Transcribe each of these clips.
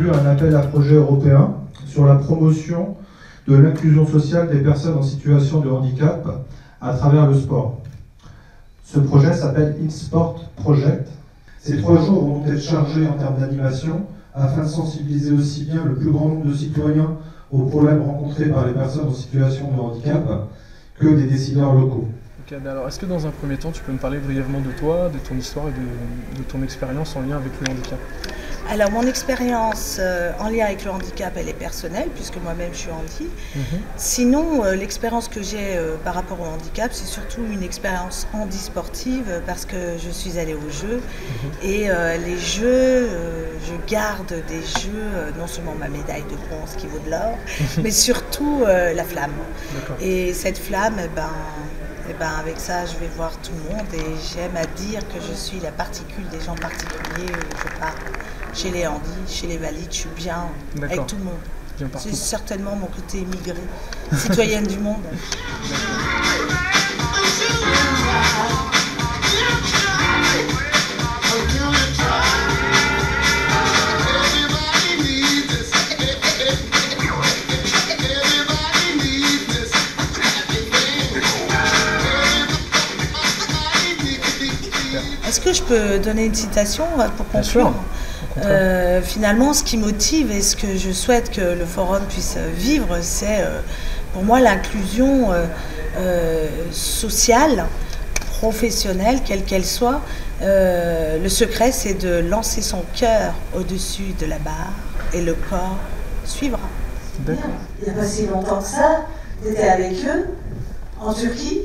répondu à un appel à projet européen sur la promotion de l'inclusion sociale des personnes en situation de handicap à travers le sport. Ce projet s'appelle InSport Project. Ces 3 jours vont être chargés en termes d'animation afin de sensibiliser aussi bien le plus grand nombre de citoyens aux problèmes rencontrés par les personnes en situation de handicap que des décideurs locaux. Ok, alors est-ce que dans un premier temps tu peux me parler brièvement de toi, de ton histoire et de ton expérience en lien avec le handicap? Alors mon expérience en lien avec le handicap, elle est personnelle puisque moi-même je suis handi. Sinon, l'expérience que j'ai par rapport au handicap, c'est surtout une expérience handisportive parce que je suis allée aux Jeux et les Jeux, je garde des Jeux, non seulement ma médaille de bronze qui vaut de l'or, mais surtout la flamme. Et cette flamme, avec ça, je vais voir tout le monde et j'aime à dire que je suis la particule des gens particuliers où je parle. Chez les handis, chez les valides, je suis bien avec tout le monde. C'est certainement mon côté immigré, citoyenne du monde. Est-ce que je peux donner une citation pour conclure ? Finalement, ce qui motive et ce que je souhaite que le forum puisse vivre, c'est pour moi l'inclusion sociale, professionnelle, quelle qu'elle soit. Le secret, c'est de lancer son cœur au-dessus de la barre et le corps suivra. Il n'y a pas si longtemps que ça, tu étais avec eux en Turquie,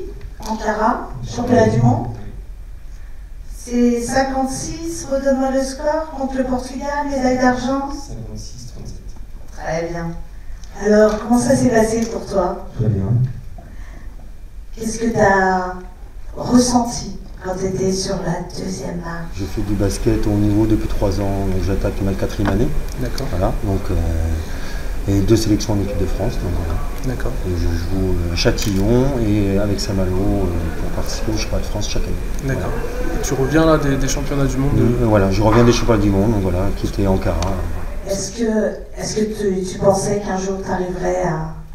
Ankara, championnat du monde. C'est 56, redonne-moi le score, contre le Portugal, médaille d'argent. 56, 37. Très bien. Alors, comment ça s'est passé pour toi? Très bien. Qu'est-ce que tu as ressenti quand tu étais sur la 2e marche? J'ai fait du basket au haut niveau depuis 3 ans, donc j'attaque ma 4e année. D'accord. Voilà, donc, et 2 sélections en équipe de France. Donc, voilà. D'accord. Et je joue à Châtillon et avec Saint-Malo pour participer au championnat de France chaque année. D'accord. Voilà. Tu reviens là des championnats du monde Voilà, je reviens des championnats du monde, donc voilà, qui étaient à Ankara. Est-ce que tu pensais qu'un jour tu arriverais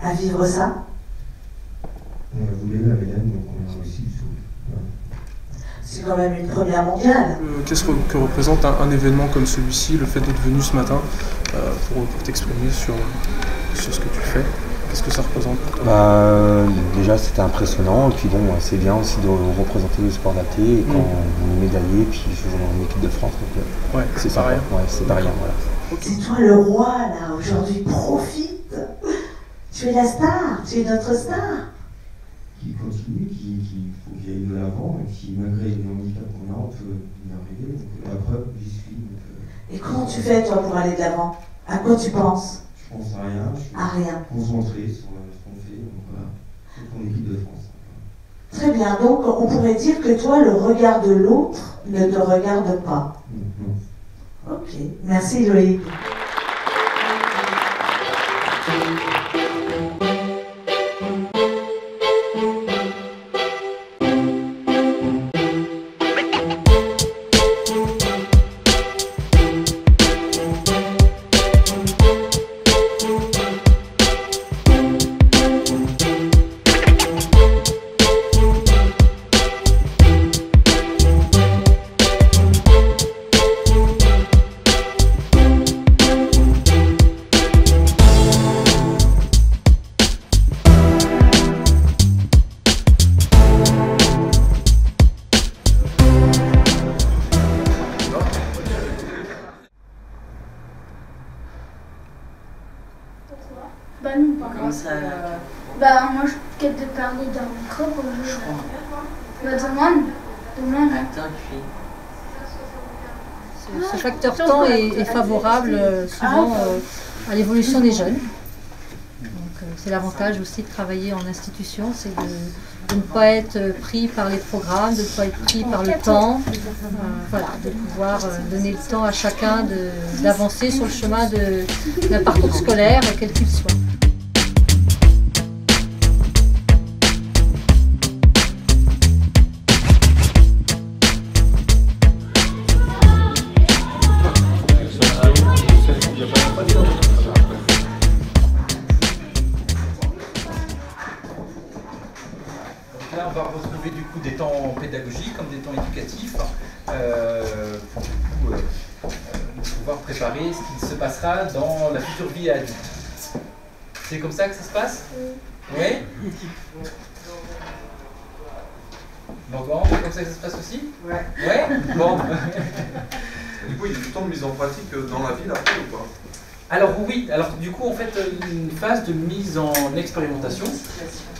à vivre ça? On a voulu la médaille, donc on a réussi. C'est quand même une première mondiale. Qu'est-ce que représente un événement comme celui-ci, le fait d'être venu ce matin pour t'exprimer sur ce que tu fais? Qu'est-ce que ça représente pour toi? Déjà c'était impressionnant, et puis bon, c'est bien aussi de représenter le sport d'AT et quand on est médaillé, puis je joue dans l'équipe de France. Donc, c'est pas rien. Ouais, c'est pas rien, voilà. C'est toi le roi là, aujourd'hui, profite. Tu es la star, tu es notre star. Qui continue, qui aille de l'avant, et qui malgré les handicaps qu'on a, on peut y arriver. Donc la preuve, j'y suis. Et comment tu fais toi pour aller de l'avant? À quoi tu penses? Je pense à rien. À rien. Concentré sur ce qu'on fait, donc voilà, c'est pour l'équipe de France. Très bien, donc on pourrait dire que toi, le regard de l'autre ne te regarde pas. Non. Ok, merci Loïc. Bah non, pas comment ça. Moi je quête de parler d'un micro pour jouer. Demande. Ce facteur temps est favorable souvent à l'évolution des jeunes. C'est l'avantage aussi de travailler en institution, c'est de ne pas être pris par les programmes, de ne pas être pris par le temps, de pouvoir donner le temps à chacun d'avancer sur le chemin d'un parcours scolaire, quel qu'il soit. Il n'y a pas là, on va retrouver du coup des temps pédagogiques comme des temps éducatifs pour du coup pouvoir préparer ce qui se passera dans la future vie adulte. C'est comme ça que ça se passe? Oui. Bon, c'est comme ça que ça se passe aussi? Ouais. Ouais. Bon. Du coup, il y a du temps de mise en pratique dans la ville après ou pas? Alors oui, alors du coup on fait une phase de mise en expérimentation,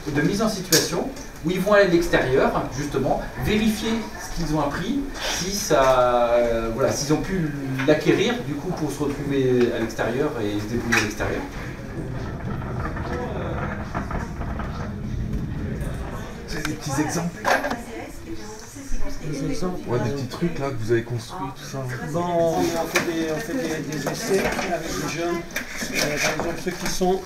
de mise en situation, où ils vont aller à l'extérieur, justement, vérifier ce qu'ils ont appris, si ça, voilà, s'ils ont pu l'acquérir, du coup, pour se retrouver à l'extérieur et se débrouiller à l'extérieur. C'est des petits exemples. Des exemples. Ouais, des petits trucs là que vous avez construits, tout ça. Bon, on fait des essais avec les jeunes. Par exemple, ceux qui sont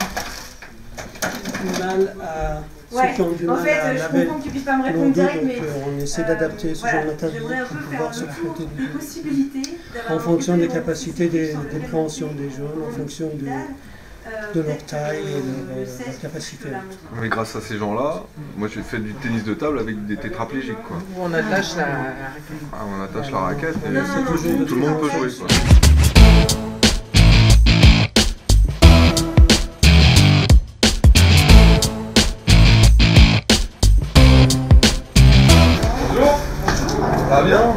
du mal à. Ouais, ceux qui ont du en mal fait, à je laver comprends que tu puisses pas me répondre l'eau, direct, donc, mais on essaie d'adapter ce genre d'atelier j'aimerais un pour peu pouvoir faire se le frotter tour des possibilités en fonction des capacités des compréhensions des jeunes, en fonction de leur taille et de leur capacité. Mais grâce à ces gens-là, moi j'ai fait du tennis de table avec des tétraplégiques quoi. On attache la raquette. Ah, on attache la raquette et tout le monde peut jouer quoi. Bonjour. Ça va bien?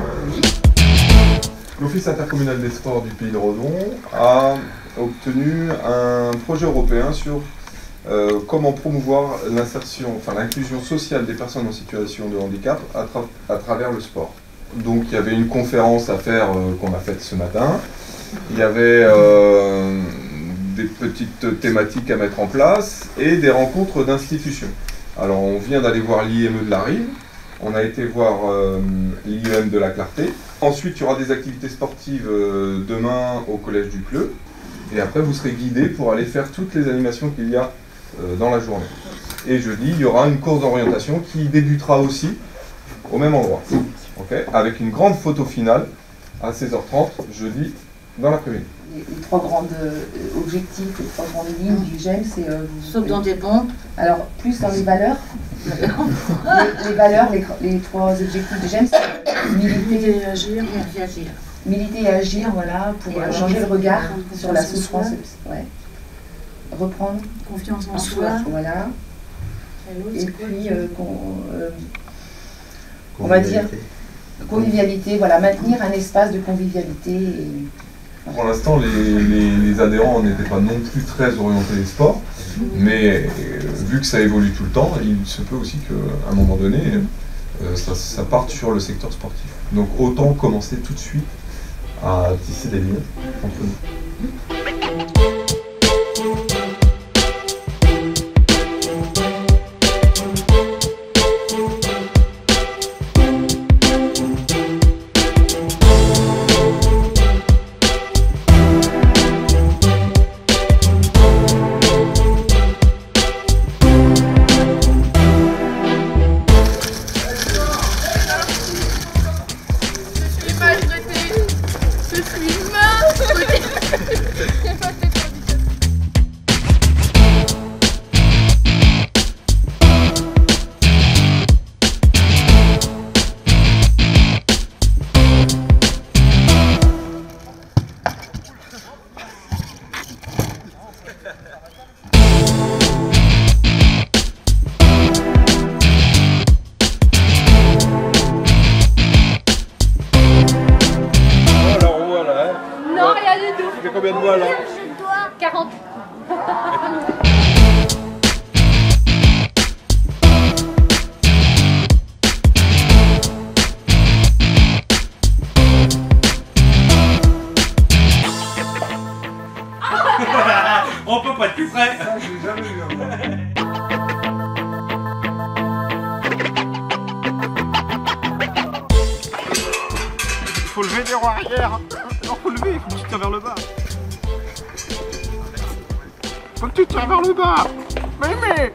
L'Office intercommunal des sports du Pays de Redon a obtenu un projet européen sur comment promouvoir l'insertion, enfin l'inclusion sociale des personnes en situation de handicap à travers le sport. Donc il y avait une conférence à faire qu'on a faite ce matin. Il y avait des petites thématiques à mettre en place et des rencontres d'institutions. Alors on vient d'aller voir l'IME de la Rive, on a été voir l'IEM de la Clarté. Ensuite, il y aura des activités sportives demain au Collège du Pleu. Et après, vous serez guidés pour aller faire toutes les animations qu'il y a dans la journée. Et jeudi, il y aura une course d'orientation qui débutera aussi au même endroit. Okay, avec une grande photo finale à 16h30, jeudi, dans l'après-midi. Les trois grands objectifs, les trois grandes lignes du GEM, c'est... sauf dans des bombes. Alors, plus dans les valeurs. les valeurs, les trois objectifs du GEM, c'est militer et agir. Militer et agir, voilà, pour changer le regard sur la souffrance. Ouais. Reprendre. Confiance en soi. Voilà. Et puis, on va dire... Convivialité, voilà, maintenir un espace de convivialité. Et... Pour l'instant, les adhérents n'étaient pas non plus très orientés sport, mais vu que ça évolue tout le temps, il se peut aussi qu'à un moment donné, ça parte sur le secteur sportif. Donc autant commencer tout de suite à tisser des liens entre nous. Combien de mois là? 40. On peut pas être plus près. Ça, j'ai jamais vu. Il faut lever les roues arrière. Non, faut lever, il faut que tu tires vers le bas. Faut que tu tires vers le bas. Mais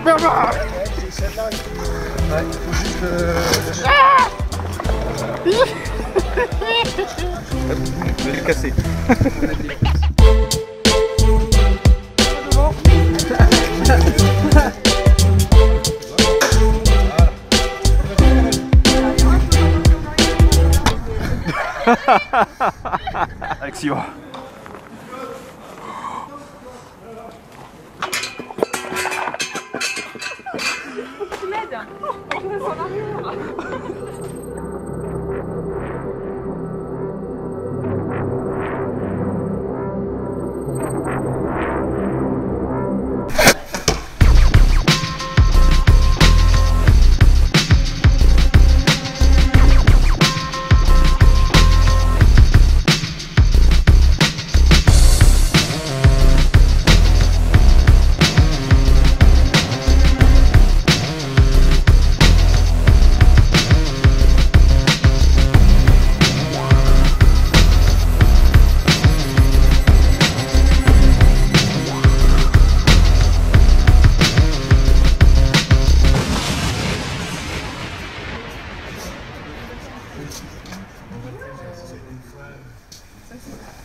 vers le bas. Ouais, faut juste Je vais le casser. Action. Tu m'aides. Je reste en arrière.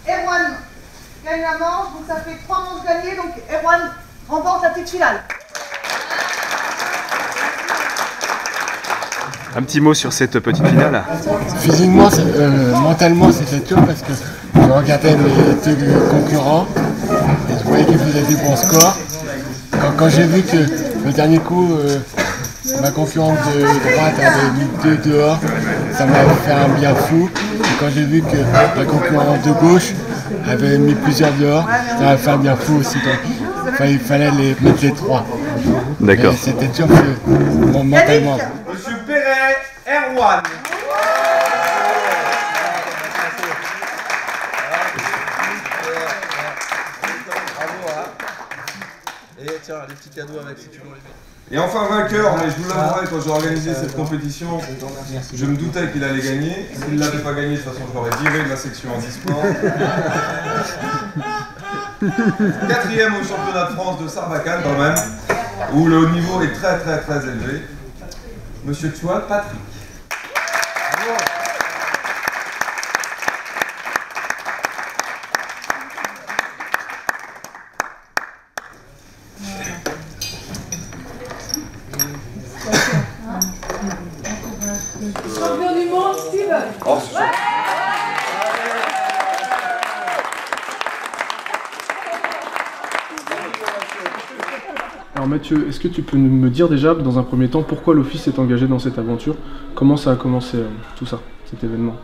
Erwan gagne la manche, donc ça fait 3 manches gagnées, donc Erwan remporte la petite finale. Un petit mot sur cette petite finale. Physiquement, mentalement, c'était dur parce que je regardais mes concurrents et je voyais qu'ils faisaient des bons scores. Quand j'ai vu que le dernier coup, ma concurrente de droite avait mis 2 dehors, ça m'a fait un bien fou. Et quand j'ai vu que ma concurrente de gauche avait mis plusieurs dehors, ça m'a fait un bien fou aussi. Donc il fallait les mettre les 3. D'accord. C'était dur mentalement. Monsieur Perret, Erwan. Et tiens, les petits cadeaux avec si tu veux les mettre. Et enfin vainqueur, mais je vous l'avouerai, quand j'ai organisé cette compétition, je me doutais qu'il allait gagner. S'il ne l'avait pas gagné, de toute façon je l'aurais viré de la section handisport. 4e au championnat de France de Sarbacane quand même, où le niveau est très élevé. Monsieur Tchoual, Patrick. Champion du monde, Steven. Oh, Alors Mathieu, est-ce que tu peux me dire déjà, dans un premier temps, pourquoi l'Office s'est engagé dans cette aventure? Comment ça a commencé tout ça, cet événement?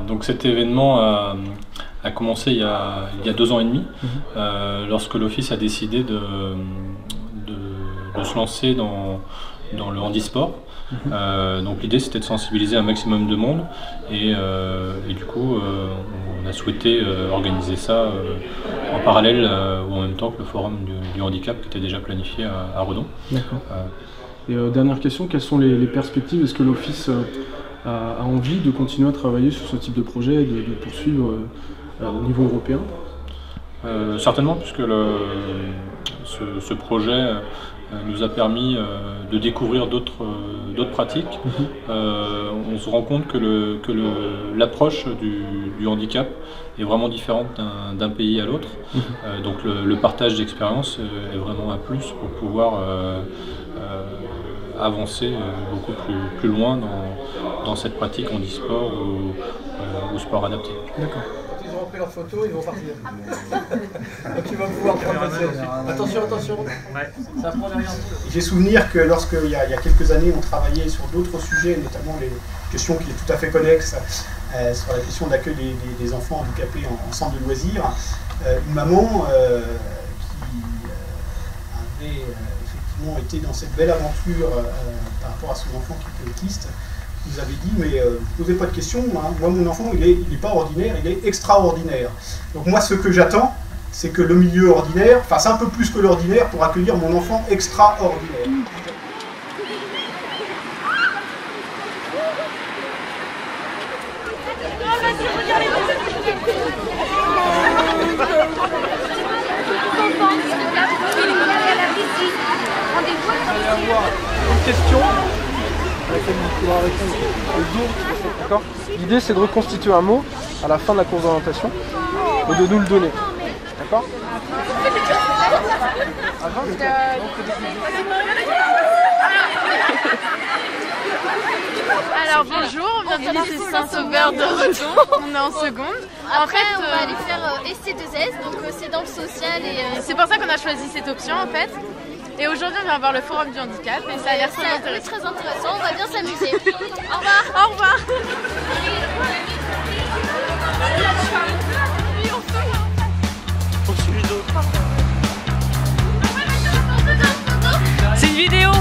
Donc cet événement a commencé il y a 2 ans et demi, lorsque l'Office a décidé de se lancer dans le handisport. Donc l'idée c'était de sensibiliser un maximum de monde et du coup on a souhaité organiser ça en parallèle ou en même temps que le forum du handicap qui était déjà planifié à Redon. D'accord. Et dernière question, quelles sont les perspectives? Est-ce que l'Office a envie de continuer à travailler sur ce type de projet et de poursuivre au niveau européen? Certainement, puisque ce projet nous a permis de découvrir d'autres pratiques. On se rend compte que l'approche du handicap est vraiment différente d'un pays à l'autre. Donc le partage d'expérience est vraiment un plus pour pouvoir avancer beaucoup plus loin dans cette pratique handisport ou sport adapté. D'accord. Quand ils auront pris leurs photos, ils vont partir. Donc tu vas pouvoir prendre la suite. Attention. Ouais. Ça prend derrière. J'ai souvenir que lorsqu'il y a quelques années, on travaillait sur d'autres sujets, notamment les questions qui est tout à fait connexe, sur la question d'accueil des enfants handicapés en centre de loisirs. Une maman qui avait effectivement été dans cette belle aventure par rapport à son enfant qui était autiste, nous avait dit mais ne posez pas de questions, hein. Moi mon enfant il est pas ordinaire, il est extraordinaire. Donc moi ce que j'attends, c'est que le milieu ordinaire fasse un peu plus que l'ordinaire pour accueillir mon enfant extraordinaire. Une question à laquelle il faudra répondre le jour. D'accord. L'idée c'est de reconstituer un mot à la fin de la course d'orientation et de nous le donner. D'accord. Alors bonjour, on vient lycée Saint-Sauveur de Redon. On est en seconde. Après, on va aller faire SC2S, donc c'est dans le social. C'est pour ça qu'on a choisi cette option en fait. Et aujourd'hui, on vient voir le forum du handicap et ça a l'air très intéressant. Oui, très intéressant, on va bien s'amuser. Au revoir. Au revoir. C'est une vidéo.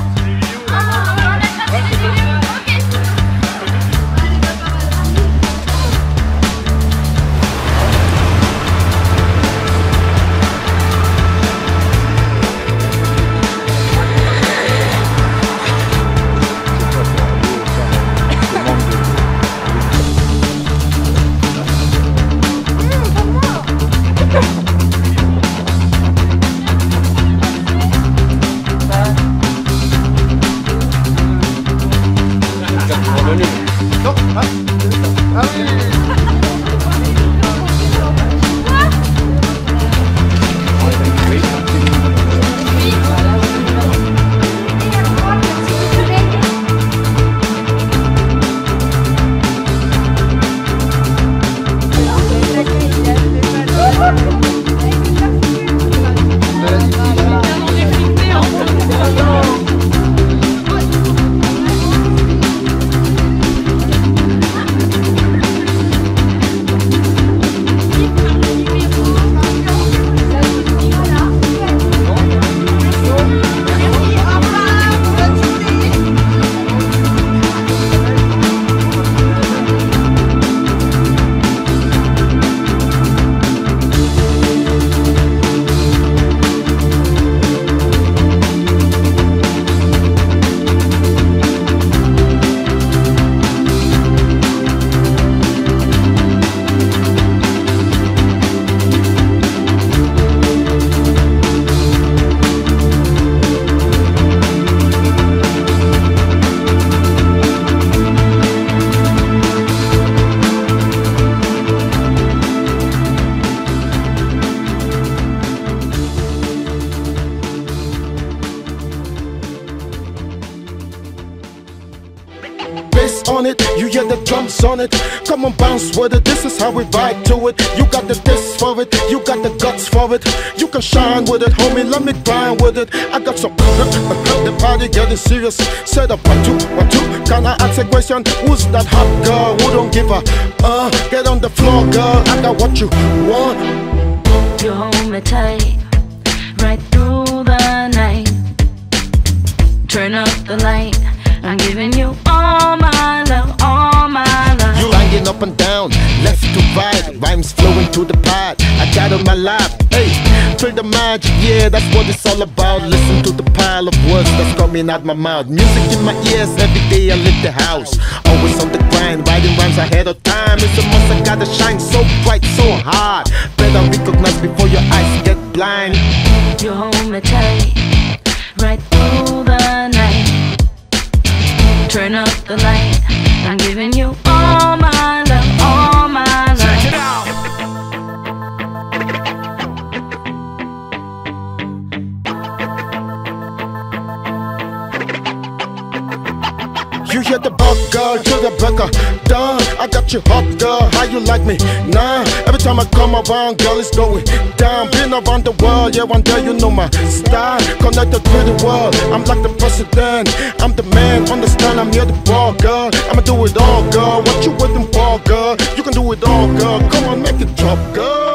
On it, you hear the drums on it. Come on, bounce with it. This is how we vibe to it. You got the this for it, you got the guts for it. You can shine with it, homie. Let me grind with it. I got some. The party getting serious. Set up 1, 2, 1, 2. Can I ask a question? Who's that hot girl who don't give a? Get on the floor, girl. I got what you want. You hold me tight, right through the night. Turn up the light. I'm giving you all my love, all my love. You lying up and down, left to right, rhymes flowing to the pot. I got on my lap, hey, feel the magic, yeah, that's what it's all about. Listen to the pile of words that's coming out my mouth. Music in my ears, every day I live the house. Always on the grind, writing rhymes ahead of time. It's a must, I gotta shine so bright, so hard. Better recognize before your eyes get blind. You hold me tight, right through the night. Turn up the light. I'm giving you all my love, all my love. Check it out. You hear the bug, girl, to the breaker. Done, I got you hot, girl. How you like me? Nah, every time I come around, girl, it's going down. Been around the world, yeah, one day you know my style. Connected to the world, I'm like the president. I'm the man, understand, I'm here to ball, girl. I'ma do it all, girl. What you waiting for, girl? You can do it all, girl. Come on, make it drop, girl.